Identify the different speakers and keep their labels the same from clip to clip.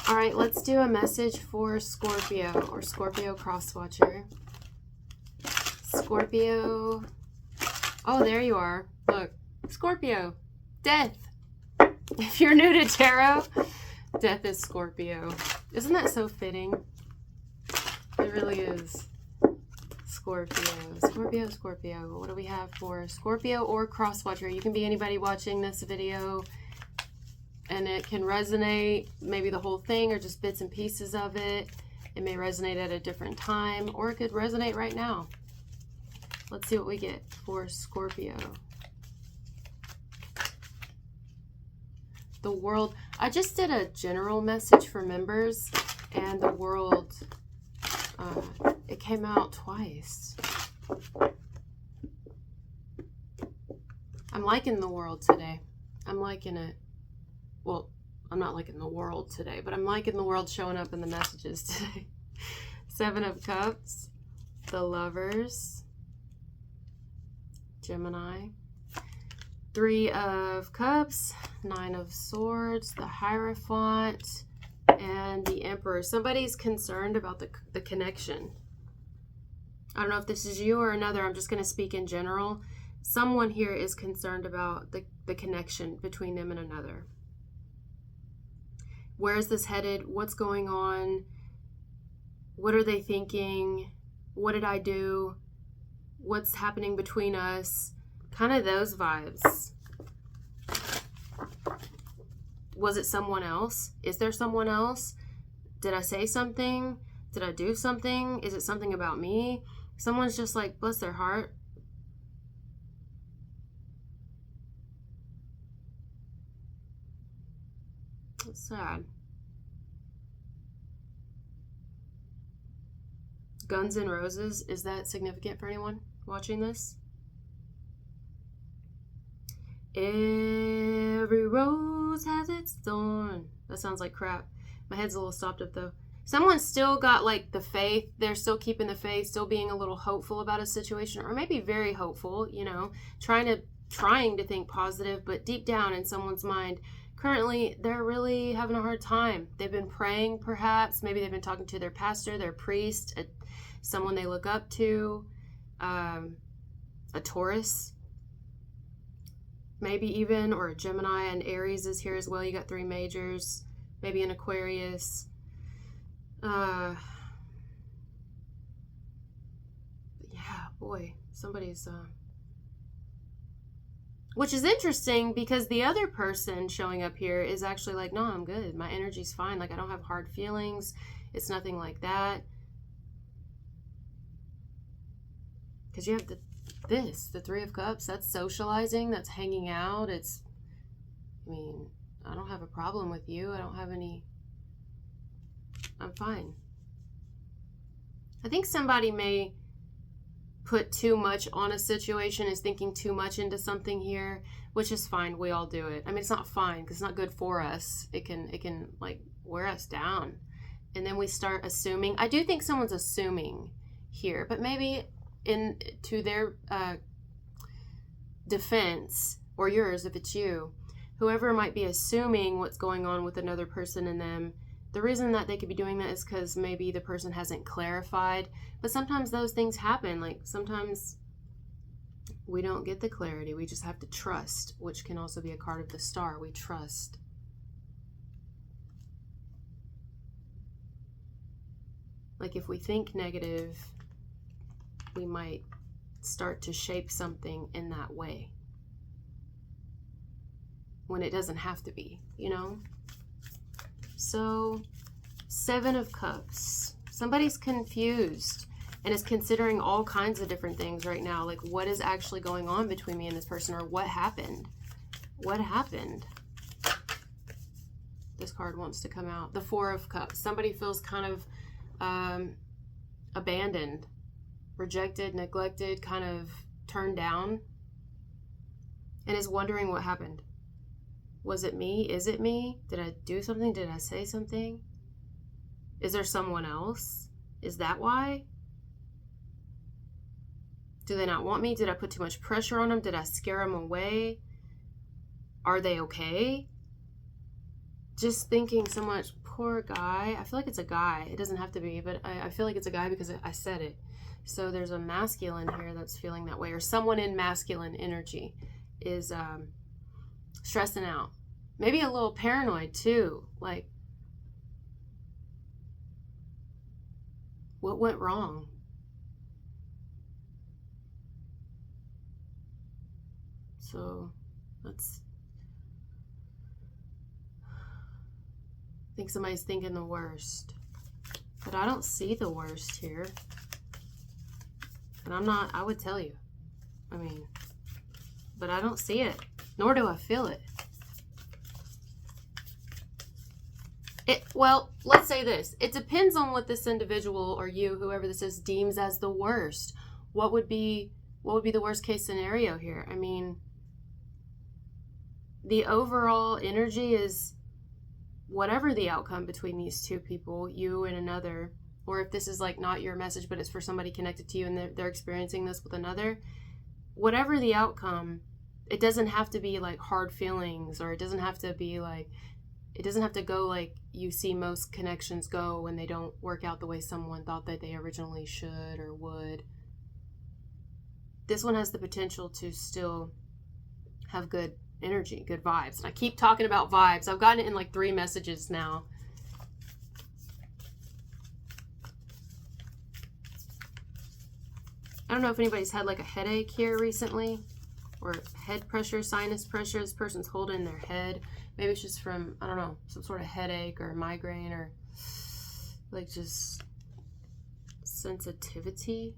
Speaker 1: All right, let's do a message for Scorpio or Scorpio cross-watcher. Scorpio. Oh, there you are. Look, Scorpio. Death. If you're new to tarot, death is Scorpio. Isn't that so fitting? It really is. Scorpio. Scorpio. What do we have for Scorpio or cross-watcher? You can be anybody watching this video, and it can resonate, maybe the whole thing or just bits and pieces of it. It may resonate at a different time, or it could resonate right now. Let's see what we get for Scorpio. The World. I just did a general message for members, and the World, it came out twice. I'm liking the World today. I'm liking it. Well, I'm not liking the World today, but I'm liking the World showing up in the messages today. 7 of Cups, the Lovers, Gemini, 3 of Cups, 9 of Swords, the Hierophant, and the Emperor. Somebody's concerned about the connection. I don't know if this is you or another. I'm just going to speak in general. Someone here is concerned about the connection between them and another. Where is this headed? What's going on? What are they thinking? What did I do? What's happening between us? Kind of those vibes. Was it someone else? Is there someone else? Did I say something? Did I do something? Is it something about me? Someone's just like, bless their heart. It's sad. Guns N' Roses, is that significant for anyone watching this? Every rose has its thorn. That sounds like crap. My head's a little stopped up though. Someone's still got like the faith. They're still keeping the faith, still being a little hopeful about a situation, or maybe very hopeful, you know, trying to think positive, but deep down in someone's mind, currently, they're really having a hard time. They've been praying, perhaps. Maybe they've been talking to their pastor, their priest, someone they look up to, a Taurus, maybe even, or a Gemini, and Aries is here as well. You got 3 majors, maybe an Aquarius. Yeah, boy, somebody's... Which is interesting because the other person showing up here is actually like, no, I'm good. My energy's fine. Like, I don't have hard feelings. It's nothing like that. Because you have the 3 of Cups. That's socializing. That's hanging out. It's, I mean, I don't have a problem with you. I don't have any, I'm fine. I think somebody may put too much on a situation, is thinking too much into something here, which is fine. We all do it. I mean, it's not fine because it's not good for us. It can like wear us down. And then we start assuming. I do think someone's assuming here, but maybe to their defense, or yours if it's you, whoever might be assuming what's going on with another person in them, the reason that they could be doing that is because maybe the person hasn't clarified. But sometimes those things happen. Like, sometimes we don't get the clarity. We just have to trust, which can also be a card of the Star. We trust. Like, if we think negative, we might start to shape something in that way when it doesn't have to be, you know? So, 7 of Cups. Somebody's confused and is considering all kinds of different things right now. Like, what is actually going on between me and this person, or what happened? What happened? This card wants to come out. The 4 of Cups. Somebody feels kind of abandoned, rejected, neglected, kind of turned down, and is wondering what happened. Was it me? Is it me? Did I do something? Did I say something? Is there someone else? Is that why? Do they not want me? Did I put too much pressure on them? Did I scare them away? Are they okay? just thinking so much, poor guy. I feel like it's a guy. It doesn't have to be, but I feel like it's a guy because I said it. So there's a masculine here that's feeling that way, or someone in masculine energy is stressing out. Maybe a little paranoid too. Like, what went wrong? So that's, I think somebody's thinking the worst, but I don't see the worst here. And I'm not, I would tell you. I mean, but I don't see it, nor do I feel it. Well, let's say this. It depends on what this individual or you, whoever this is, deems as the worst. What would be the worst case scenario here? I mean, the overall energy is whatever the outcome between these two people, you and another, or if this is like not your message, but it's for somebody connected to you and they're experiencing this with another, whatever the outcome, it doesn't have to be like hard feelings, or it doesn't have to be like, it doesn't have to go like you see most connections go when they don't work out the way someone thought that they originally should or would. This one has the potential to still have good energy, good vibes. And I keep talking about vibes. I've gotten it in like 3 messages now. I don't know if anybody's had like a headache here recently, or head pressure, sinus pressure. This person's holding their head. Maybe it's just from, I don't know, some sort of headache or migraine, or like just sensitivity.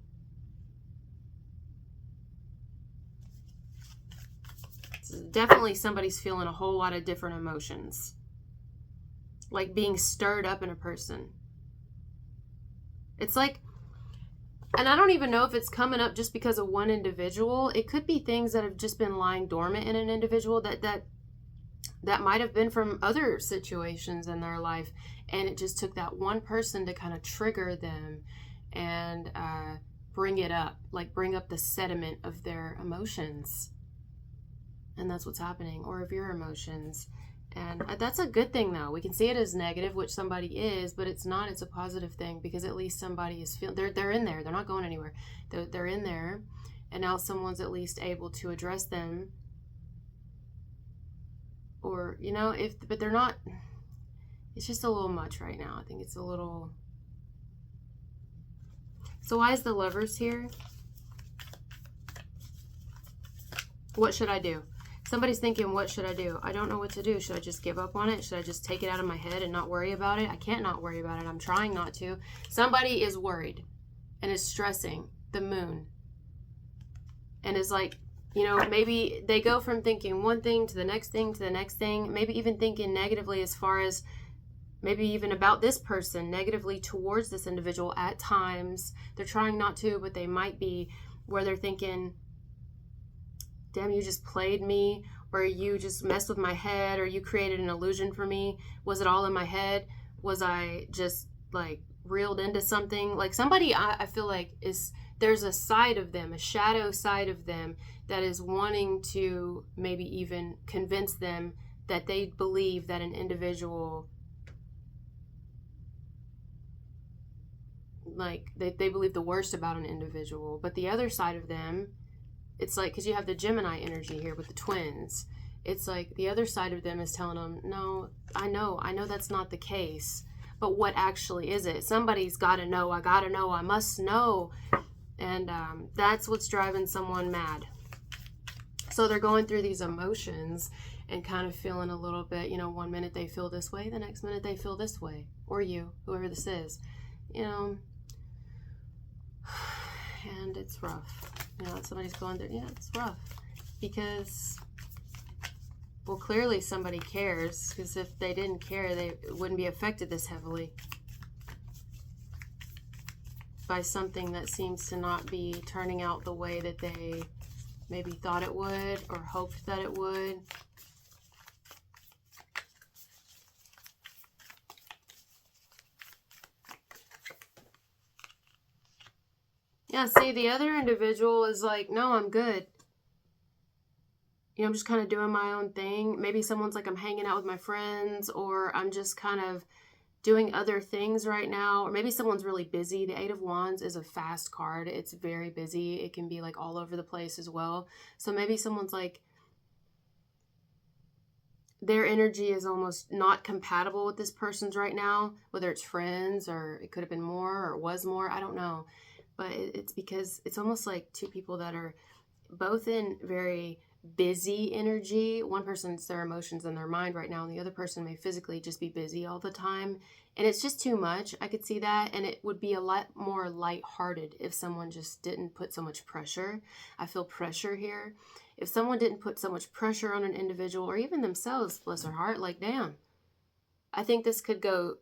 Speaker 1: Definitely somebody's feeling a whole lot of different emotions, like being stirred up in a person. It's like, and I don't even know if it's coming up just because of one individual. It could be things that have just been lying dormant in an individual that might have been from other situations in their life, and it just took that one person to kind of trigger them and bring it up, like bring up the sediment of their emotions. And that's what's happening, or of your emotions. And that's a good thing, though. We can see it as negative, which somebody is, but it's not. It's a positive thing, because at least somebody is feeling, they're in there. They're not going anywhere. They're in there, and now someone's at least able to address them. Or, you know, but they're not, it's just a little much right now. I think it's a little. So why is the Lovers here? What should I do? Somebody's thinking, what should I do? I don't know what to do. Should I just give up on it? Should I just take it out of my head and not worry about it? I can't not worry about it. I'm trying not to. Somebody is worried and is stressing the moon. And is like, you know, maybe they go from thinking one thing to the next thing to the next thing. Maybe even thinking negatively, as far as maybe even about this person, negatively towards this individual at times. They're trying not to, but they might be, where they're thinking, damn, you just played me, or you just messed with my head, or you created an illusion for me. Was it all in my head? Was I just like reeled into something? Like somebody, I feel like there's a side of them, a shadow side of them, that is wanting to maybe even convince them that they believe that an individual, like they believe the worst about an individual. But the other side of them, it's like, because you have the Gemini energy here with the twins. It's like the other side of them is telling them, no, I know that's not the case. But what actually is it? Somebody's got to know. I got to know. I must know. And that's what's driving someone mad. So they're going through these emotions and kind of feeling a little bit, you know, one minute they feel this way, the next minute they feel this way. Or you, whoever this is, you know. And it's rough. You know, somebody's going through, yeah, it's rough. Because, well, clearly somebody cares. Because if they didn't care, they wouldn't be affected this heavily by something that seems to not be turning out the way that they maybe thought it would, or hoped that it would. Yeah, see, the other individual is like, no, I'm good. I'm just kind of doing my own thing. Maybe someone's like, I'm hanging out with my friends, or I'm just kind of doing other things right now. Or maybe someone's really busy. The Eight of Wands is a fast card. It's very busy. It can be like all over the place as well. So maybe someone's like, their energy is almost not compatible with this person's right now, whether it's friends or it could have been more or it was more. I don't know. But it's because it's almost like two people that are both in very busy energy. One person's their emotions and their mind right now, and the other person may physically just be busy all the time. And it's just too much. I could see that. And it would be a lot more lighthearted if someone just didn't put so much pressure. I feel pressure here. If someone didn't put so much pressure on an individual or even themselves, bless their heart, like, damn, I think this could go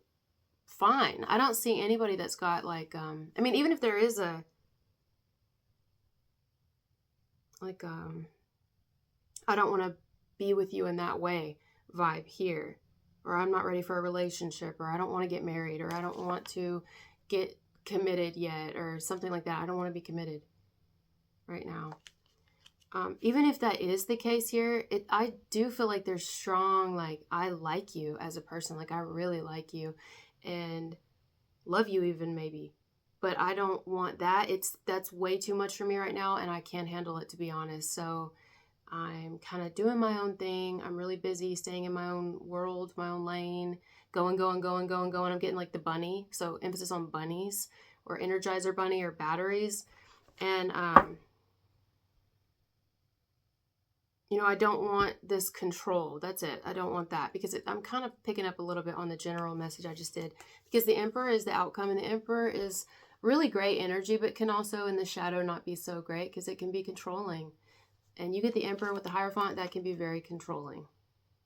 Speaker 1: fine. I don't see anybody that's got like, I mean, even if there is a, like, I don't want to be with you in that way vibe here, or I'm not ready for a relationship, or I don't want to get married, or I don't want to get committed yet, or something like that. I don't want to be committed right now. Even if that is the case here, I do feel like there's strong, like, I like you as a person. Like, I really like you and love you even maybe. But I don't want that. That's way too much for me right now, and I can't handle it, to be honest. So I'm kind of doing my own thing. I'm really busy staying in my own world, my own lane, going. I'm getting like the bunny. So emphasis on bunnies or Energizer bunny or batteries. And, I don't want this control. That's it. I don't want that because I'm kind of picking up a little bit on the general message I just did, because the Emperor is the outcome, and the Emperor is really great energy, but can also in the shadow not be so great because it can be controlling. And you get the Emperor with the Hierophant, that can be very controlling.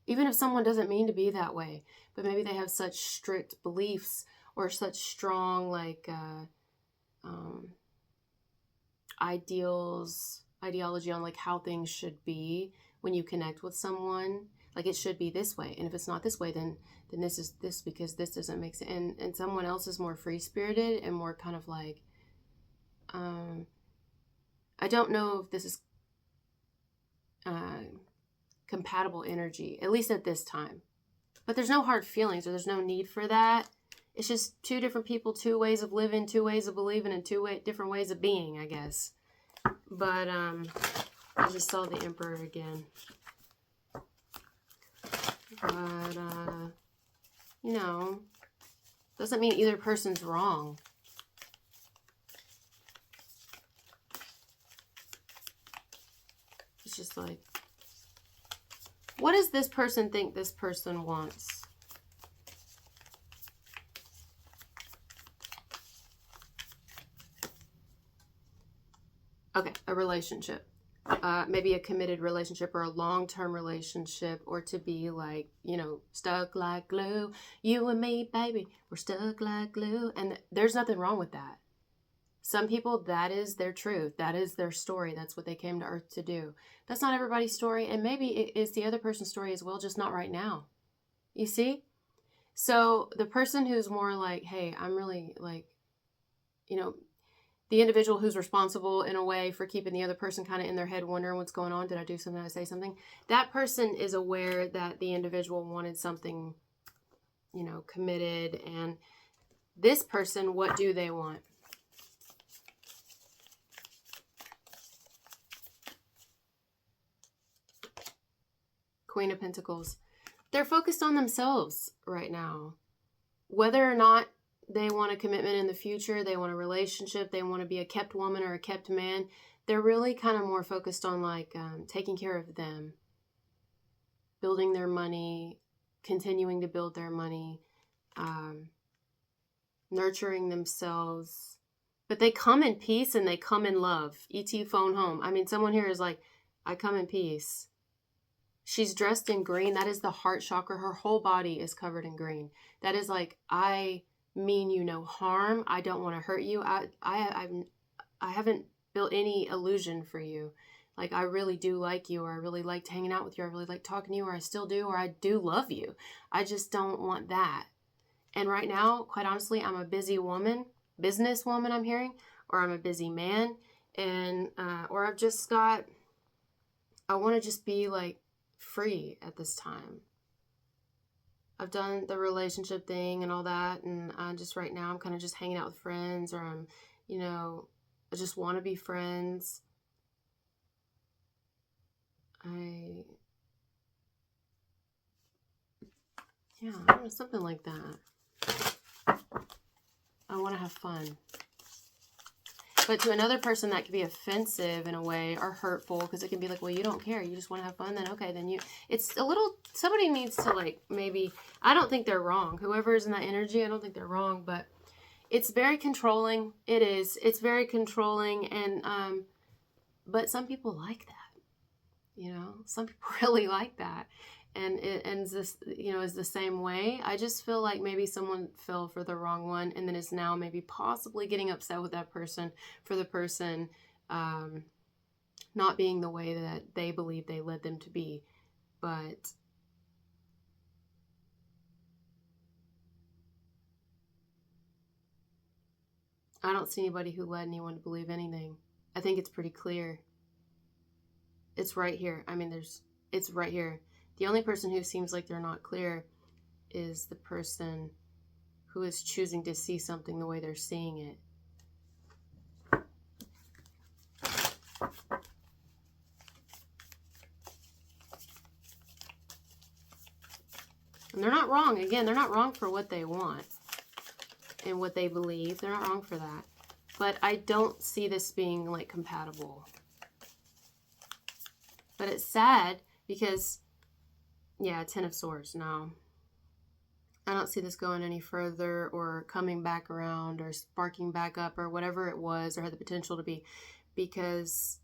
Speaker 1: Even if someone doesn't mean to be that way, but maybe they have such strict beliefs or such strong, like, ideology on like how things should be when you connect with someone. Like, it should be this way, and if it's not this way, then this is this, because this doesn't make sense. And someone else is more free-spirited and more kind of like, I don't know if this is compatible energy, at least at this time. But there's no hard feelings, or there's no need for that. It's just two different people, two ways of living, two ways of believing, and different ways of being, I guess. But I just saw the Emperor again. But doesn't mean either person's wrong. It's just like, what does this person think this person wants? Okay, a relationship. Maybe a committed relationship or a long-term relationship, or to be like, stuck like glue. You and me, baby, we're stuck like glue. And there's nothing wrong with that. Some people, that is their truth. That is their story. That's what they came to Earth to do. That's not everybody's story. And maybe it is the other person's story as well, just not right now. You see? So the person who's more like, hey, I'm really like, the individual who's responsible in a way for keeping the other person kind of in their head wondering what's going on. Did I do something? Did I say something? That person is aware that the individual wanted something, committed. And this person, what do they want? Queen of Pentacles. They're focused on themselves right now. Whether or not they want a commitment in the future, they want a relationship, they want to be a kept woman or a kept man, they're really kind of more focused on like taking care of them, building their money, continuing to build their money, nurturing themselves. But they come in peace and they come in love. ET phone home. I mean, someone here is like, I come in peace. She's dressed in green. That is the heart chakra. Her whole body is covered in green. That is like, I mean you no harm. I don't want to hurt you. I haven't built any illusion for you. Like, I really do like you, or I really liked hanging out with you, or I really like talking to you, or I still do, or I do love you. I just don't want that. And right now, quite honestly, I'm a busy woman, businesswoman, I'm hearing, or I'm a busy man, and or I've just got I want to just be like free at this time. I've done the relationship thing and all that, and I just right now I'm kind of just hanging out with friends, or I'm, you know, I just want to be friends. Yeah, I don't know, something like that. I want to have fun. But to another person, that could be offensive in a way, or hurtful, because it can be like, well, you don't care, you just want to have fun, then okay, then you, it's a little, somebody needs to like, maybe, I don't think they're wrong. Whoever is in that energy, I don't think they're wrong, but it's very controlling. It is. It's very controlling, and, but some people like that, you know, some people really like that. And it ends this, you know, is the same way. I just feel like maybe someone fell for the wrong one, and then is now maybe possibly getting upset with that person for the person not being the way that they believe they led them to be. But I don't see anybody who led anyone to believe anything. I think it's pretty clear. It's right here. I mean, it's right here. The only person who seems like they're not clear is the person who is choosing to see something the way they're seeing it. And they're not wrong. Again, they're not wrong for what they want and what they believe. They're not wrong for that. But I don't see this being like compatible. But it's sad because, yeah, Ten of Swords, no. I don't see this going any further or coming back around or sparking back up or whatever it was or had the potential to be, because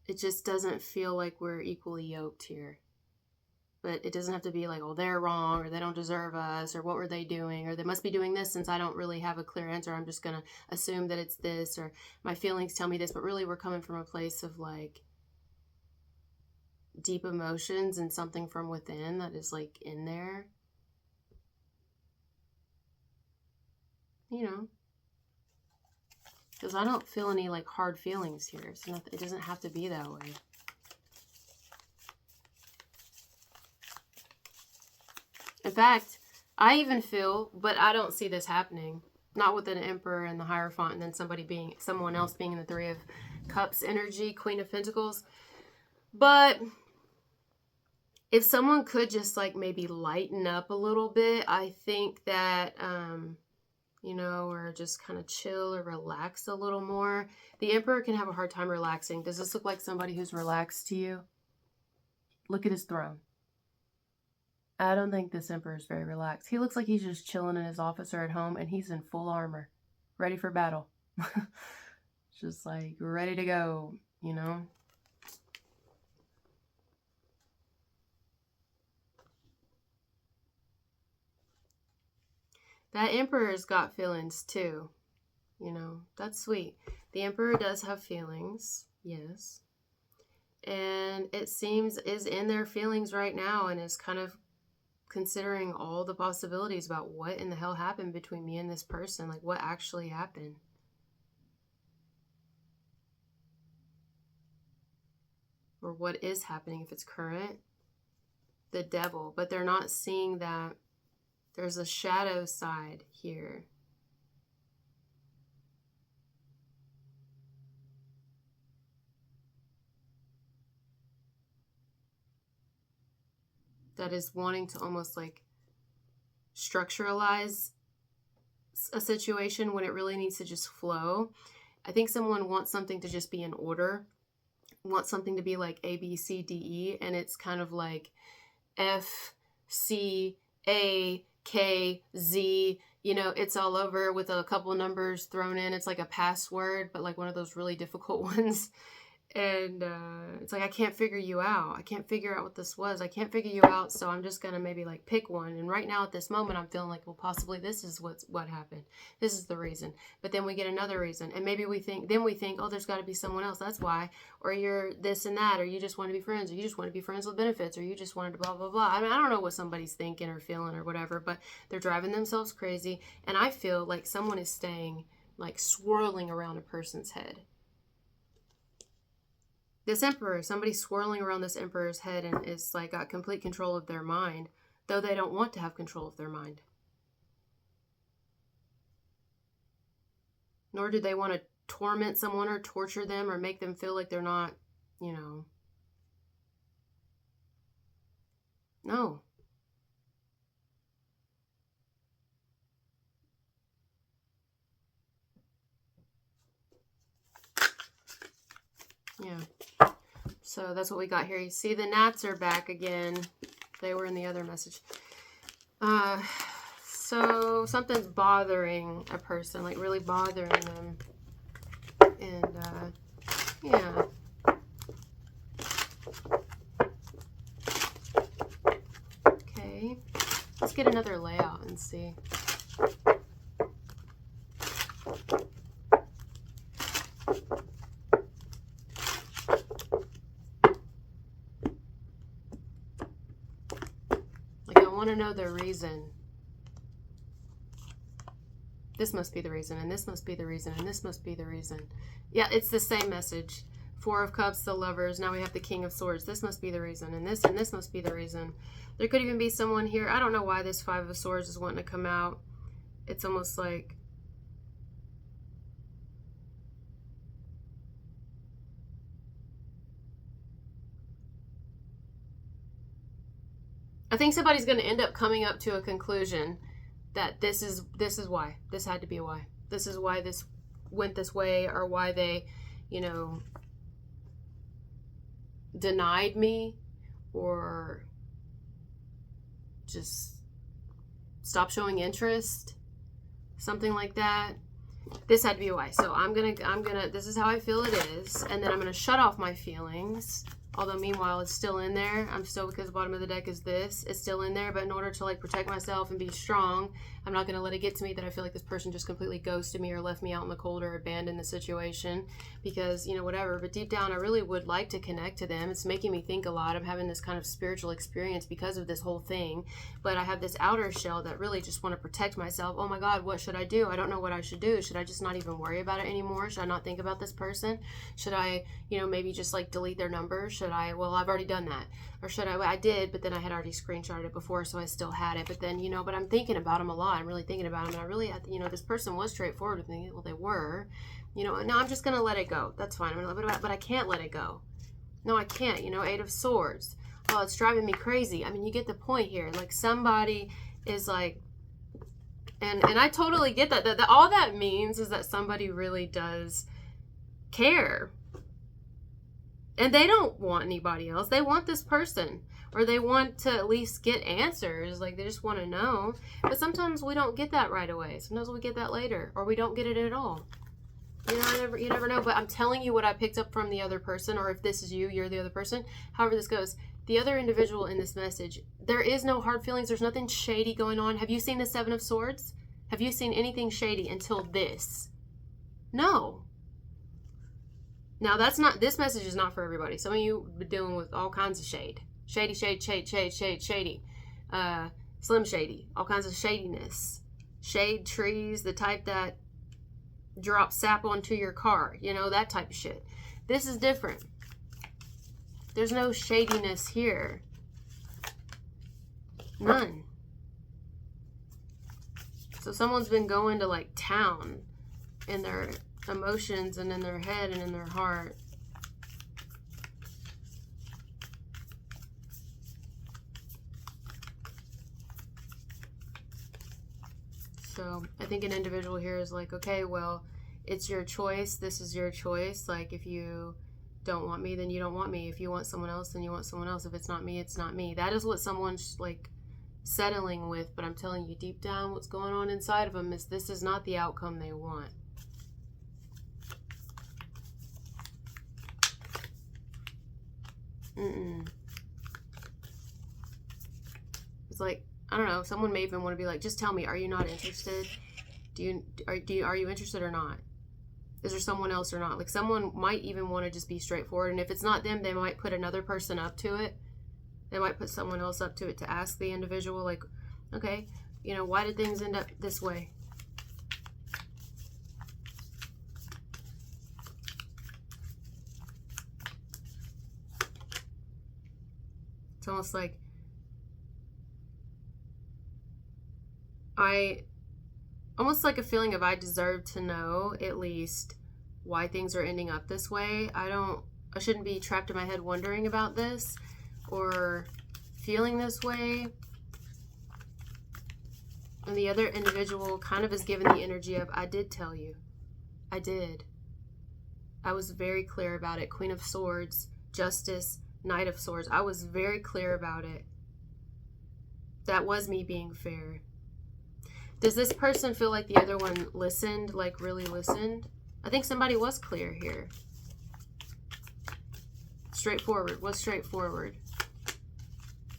Speaker 1: it just doesn't feel like we're equally yoked here. But it doesn't have to be like, oh, they're wrong, or they don't deserve us, or what were they doing, or they must be doing this. Since I don't really have a clear answer, I'm just going to assume that it's this, or my feelings tell me this. But really, we're coming from a place of like deep emotions and something from within that is like in there. You know, because I don't feel any like hard feelings here. It's not, it doesn't have to be that way. In fact, I even feel, but I don't see this happening. Not with an Emperor and the Hierophant, and then someone else being in the Three of Cups energy, Queen of Pentacles. But if someone could just like maybe lighten up a little bit, I think that, you know, or just kind of chill or relax a little more. The Emperor can have a hard time relaxing. Does this look like somebody who's relaxed to you? Look at his throne. I don't think this Emperor is very relaxed. He looks like he's just chilling in his office or at home, and he's in full armor, ready for battle. Just like ready to go, you know? That Emperor's got feelings too, you know? That's sweet. The Emperor does have feelings, yes. And it seems is in their feelings right now and is kind of considering all the possibilities about what in the hell happened between me and this person. Like, what actually happened? Or what is happening if it's current? The Devil. But they're not seeing that there's a shadow side here. That is wanting to almost like structuralize a situation when it really needs to just flow. I think someone wants something to just be in order, wants something to be like A, B, C, D, E, and it's kind of like F, C, A, K, Z, you know, it's all over with a couple numbers thrown in. It's like a password, but like one of those really difficult ones. And it's like, I can't figure you out. I can't figure out what this was. I can't figure you out, so I'm just going to maybe like pick one. And right now at this moment, I'm feeling like, well, possibly this is what happened. This is the reason. But then we get another reason. And maybe we think, oh, there's got to be someone else. That's why. Or you're this and that. Or you just want to be friends. Or you just want to be friends with benefits. Or you just wanted to blah, blah, blah. I mean, I don't know what somebody's thinking or feeling or whatever. But they're driving themselves crazy. And I feel like someone is staying, like swirling around a person's head. This emperor, somebody's swirling around this emperor's head and is like got complete control of their mind, though they don't want to have control of their mind. Nor do they want to torment someone or torture them or make them feel like they're not, you know. No. Yeah. So that's what we got here. You see the gnats are back again. They were in the other message. So something's bothering a person, like really bothering them. And, yeah. Okay. Let's get another layout and see. Like, I want to know the reason. This must be the reason, and this must be the reason, and this must be the reason. Yeah, it's the same message. Four of Cups, the Lovers. Now we have the King of Swords. This must be the reason, and this must be the reason. There could even be someone here. I don't know why this Five of Swords is wanting to come out. It's almost like... I think somebody's going to end up coming up to a conclusion that this is why. This had to be why. This is why this went this way, or why they, you know, denied me, or just stopped showing interest, something like that. This had to be why. So I'm gonna, this is how I feel it is, and then I'm gonna shut off my feelings. Although meanwhile it's still in there. I'm still, because the bottom of the deck is this. It's still in there, but in order to like protect myself and be strong, I'm not going to let it get to me that I feel like this person just completely ghosted me or left me out in the cold or abandoned the situation because, you know, whatever. But deep down, I really would like to connect to them. It's making me think a lot. I'm having this kind of spiritual experience because of this whole thing. But I have this outer shell that really just want to protect myself. Oh my God, what should I do? I don't know what I should do. Should I just not even worry about it anymore? Should I not think about this person? Should I, you know, maybe just like delete their number? Should I, well, I've already done that. Or should I did, but then I had already screenshotted it before, so I still had it. But then, you know, but I'm thinking about them a lot. I'm really thinking about them. And I really, you know, this person was straightforward with me. Well, they were, you know, now I'm just going to let it go. That's fine. I'm going to let it go, but I can't let it go. No, I can't. You know, Eight of Swords. Oh, it's driving me crazy. I mean, you get the point here. Like somebody is like, and I totally get that. That all that means is that somebody really does care. And they don't want anybody else. They want this person. Or they want to at least get answers. Like, they just want to know. But sometimes we don't get that right away. Sometimes we get that later. Or we don't get it at all. You know, you never know. But I'm telling you what I picked up from the other person. Or if this is you, you're the other person. However this goes. The other individual in this message, there is no hard feelings. There's nothing shady going on. Have you seen the Seven of Swords? Have you seen anything shady until this? No. Now, that's not, this message is not for everybody. Some of you are dealing with all kinds of shade. Shady, shady. Slim shady. All kinds of shadiness. Shade trees, the type that drop sap onto your car. You know, that type of shit. This is different. There's no shadiness here. None. So someone's been going to like town in their emotions and in their head and in their heart. So I think an individual here is like, okay, well, it's your choice. This is your choice. Like, if you don't want me, then you don't want me. If you want someone else, then you want someone else. If it's not me, it's not me. That is what someone's like settling with. But I'm telling you, deep down, what's going on inside of them is this is not the outcome they want. It's like, I don't know, someone may even want to be like, just tell me, are you not interested? Are you interested or not? Is there someone else or not? Like, someone might even want to just be straightforward, and if it's not them, they might put another person up to it. They might put someone else up to it to ask the individual, like, okay, you know, why did things end up this way? It's almost like almost like a feeling of I deserve to know at least why things are ending up this way. I shouldn't be trapped in my head wondering about this or feeling this way. And the other individual kind of is given the energy of, I did tell you. I did. I was very clear about it. Queen of Swords, Justice, Knight of Swords. I was very clear about it. That was me being fair. Does this person feel like the other one listened, like really listened? I think somebody was clear here. Straightforward. What's straightforward?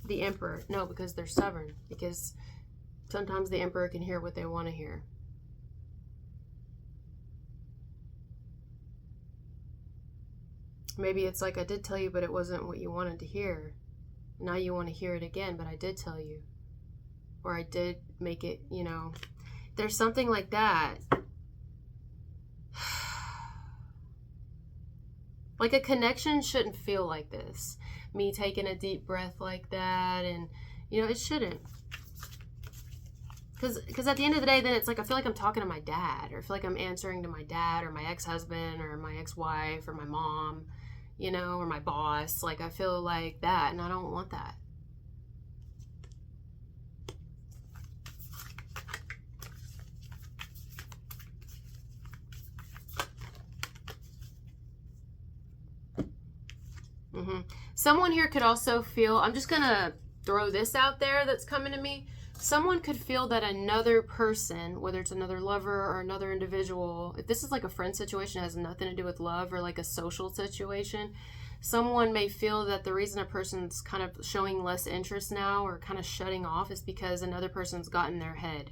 Speaker 1: The Emperor. No, because they're stubborn. Because sometimes the Emperor can hear what they want to hear. Maybe it's like, I did tell you, but it wasn't what you wanted to hear. Now you want to hear it again, but I did tell you. Or I did make it, you know. There's something like that. Like a connection shouldn't feel like this. Me taking a deep breath like that, and, you know, it shouldn't. Because at the end of the day, then it's like I feel like I'm talking to my dad, or I feel like I'm answering to my dad, or my ex-husband, or my ex-wife, or my mom, you know, or my boss. Like, I feel like that, and I don't want that. Someone here could also feel, I'm just going to throw this out there that's coming to me. Someone could feel that another person, whether it's another lover or another individual, if this is like a friend situation, it has nothing to do with love, or like a social situation, someone may feel that the reason a person's kind of showing less interest now or kind of shutting off is because another person's got in their head,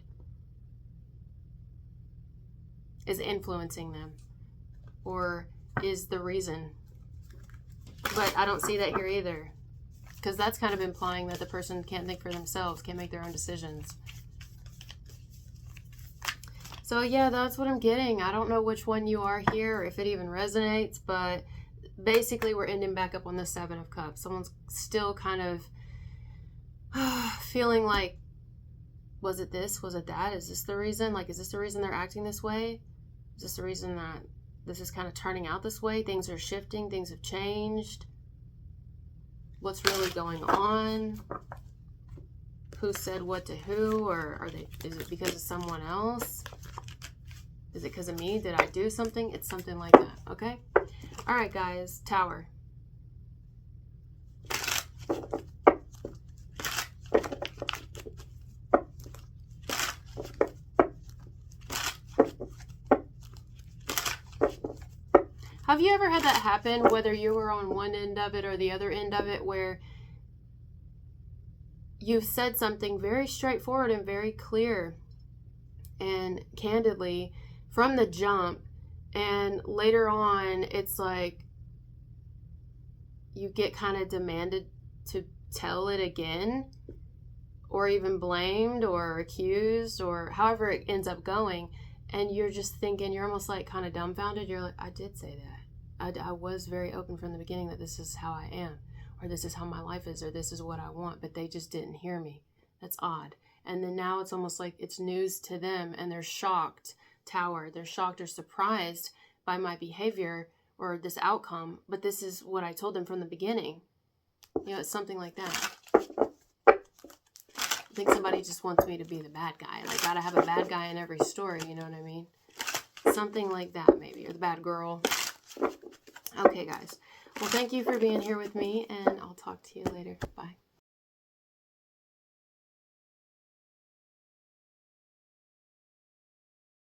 Speaker 1: is influencing them, or is the reason. But I don't see that here either, because that's kind of implying that the person can't think for themselves, can't make their own decisions. So yeah, that's what I'm getting. I don't know which one you are here, or if it even resonates, but basically we're ending back up on the Seven of Cups. Someone's still kind of feeling like, was it this? Was it that? Is this the reason? Like, is this the reason they're acting this way? Is this the reason that this is kind of turning out this way? Things are shifting. Things have changed. What's really going on? Who said what to who? Or is it because of someone else? Is it because of me? Did I do something? It's something like that. Okay? All right, guys. Tower. Have you ever had that happen, whether you were on one end of it or the other end of it, where you've said something very straightforward and very clear and candidly from the jump, and later on it's like you get kind of demanded to tell it again, or even blamed or accused, or however it ends up going, and you're just thinking, you're almost like kind of dumbfounded. You're like, I did say that. I was very open from the beginning that this is how I am, or this is how my life is, or this is what I want, but they just didn't hear me. That's odd. And then now it's almost like it's news to them, and they're shocked. Tower. They're shocked or surprised by my behavior or this outcome, but this is what I told them from the beginning. You know, it's something like that. I think somebody just wants me to be the bad guy. Like, gotta have a bad guy in every story, you know what I mean? Something like that, maybe. Or the bad girl. Okay, guys. Well, thank you for being here with me, and I'll talk to you later. Bye.